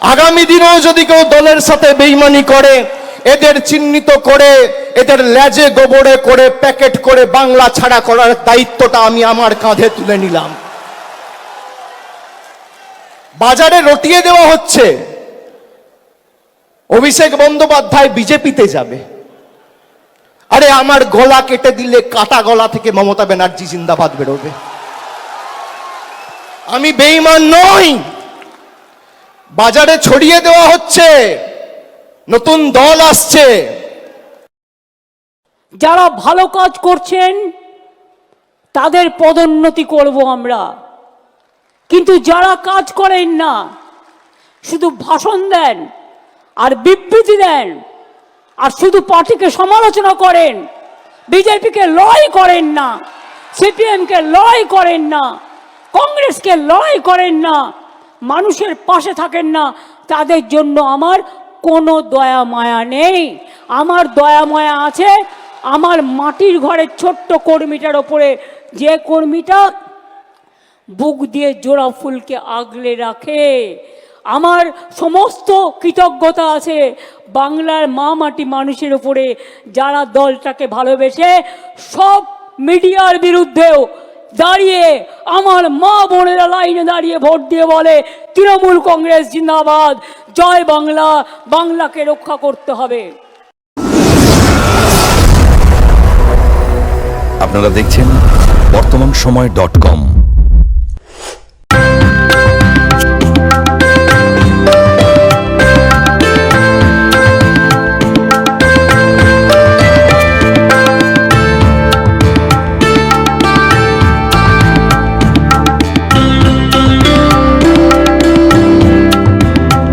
আগামী দিনেও যদি কেউ দলের সাথে বেইমানি করে, এদের চিহ্নিত করে, এদের লেজে গোবরে করে প্যাকেট করে বাংলা ছাড়া করার দায়িত্বটা আমি আমার কাঁধে তুলে নিলাম। বাজারে রটিয়ে দেওয়া হচ্ছে অভিষেক বন্দ্যোপাধ্যায় বিজেপিতে যাবে। আরে আমার গলা কেটে দিলে কাটা গলা থেকে মমতা ব্যানার্জি জিন্দাবাদ বেরোবে। আমি বেঈমান নই। বাজারে ছড়িয়ে দেওয়া হচ্ছে নতুন দল আসছে। যারা ভালো কাজ করছেন তাদের পদোন্নতি করব আমরা, কিন্তু যারা কাজ করেন না, শুধু ভাষণ দেন আর বিবৃতি দেন আর শুধু পার্টিকে সমালোচনা করেন, বিজেপিকে লড়াই করেন না, সিপিএমকে লড়াই করেন না, কংগ্রেসকে লড়াই করেন না, মানুষের পাশে থাকেন না, তাদের জন্য আমার কোনো দয়া মায়া নেই। আমার দয়া মায়া আছে আমার মাটির ঘরের ছোট্ট কর্মীটার ওপরে, যে কর্মীটা বুক দিয়ে জোড়া ফুলকে আগলে রাখে। আমার সমস্ত কৃতজ্ঞতা আছে বাংলার মা মাটি মানুষের উপরে, যারা দলটাকে ভালোবেসে সব মিডিয়ার বিরুদ্ধেও দাঁড়িয়ে আমার মা বোনেরা লাইনে দাঁড়িয়ে ভোট দিয়ে বলে তৃণমূল কংগ্রেস জিন্দাবাদ, জয় বাংলা, বাংলাকে রক্ষা করতে হবে। আপনারা দেখছেন বর্তমানসময়.com।